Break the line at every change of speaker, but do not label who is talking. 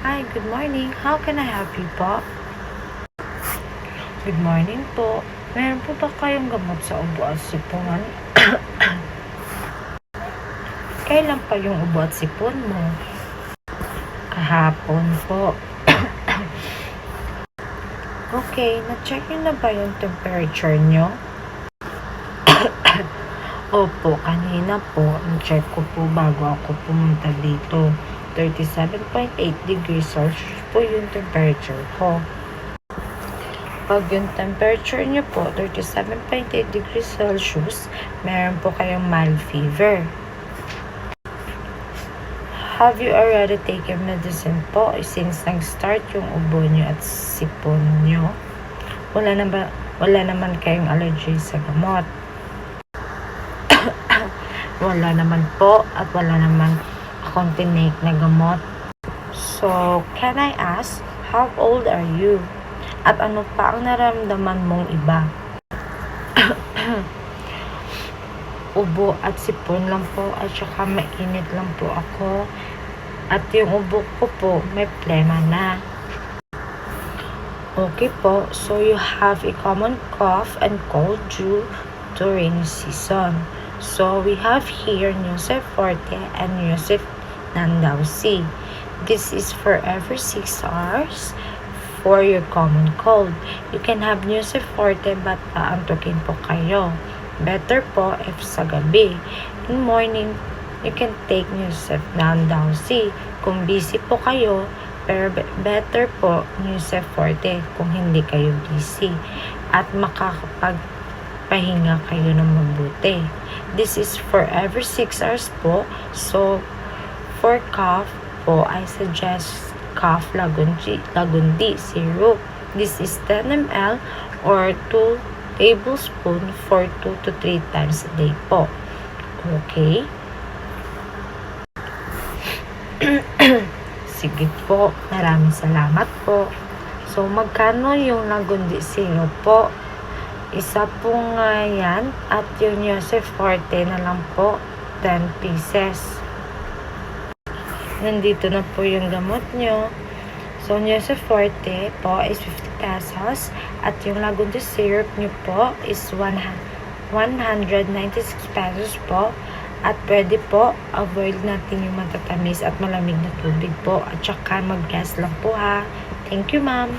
Hi, good morning. How can I help you po? Good morning po. Meron po ba kayong gamot sa ubo at sipon? Kailan pa yung ubo at sipon mo? Kahapon po. Okay, na-check nyo na ba yung temperature nyo? Opo, kanina po, na-check ko po bago ako pumunta dito. 37.8 degrees Celsius po yung temperature ko. Pag yung temperature nyo po, 37.8 degrees Celsius, meron po kayong mild fever. Have you already taken medicine po since nag-start yung ubo nyo at sipon nyo? Wala naman kayong allergy sa gamot? Wala naman po at wala naman akong tinake na gamot. So, can I ask, how old are you? At ano pa ang naramdaman mong iba? Ubo at sipon lang po at saka mainit lang po ako. At yung ubo ko po may plema na. Okay po, so you have a common cough and cold due to rainy season. So we have here Nusef Forte and Nusef Nandausi. This is for every 6 hours for your common cold. You can have Nusef Forte but aantukin po kayo. Better po if sa gabi. In morning, you can take Nusef Nandausi kung busy po kayo, pero better po Nusef Forte kung hindi kayo busy at makakapagpahinga kayo ng mabuti. This is for every 6 hours po. So, for cough po, I suggest cough lagundi syrup. This is 10 ml or 2 tablespoon for 2 to 3 times a day po. Okay? Sige po, maraming salamat po. So, magkano yung lagundi syrup po? Isa po nga yan at yung Nusef Forte na lang po, 10 pieces. Nandito na po yung gamot nyo. So, Nusef Forte po is 50 pesos at yung lagundi syrup nyo po is 196 pesos po. At pwede po, avoid natin yung matatamis at malamig na tubig po. At saka mag-gas lang po ha. Thank you, ma'am.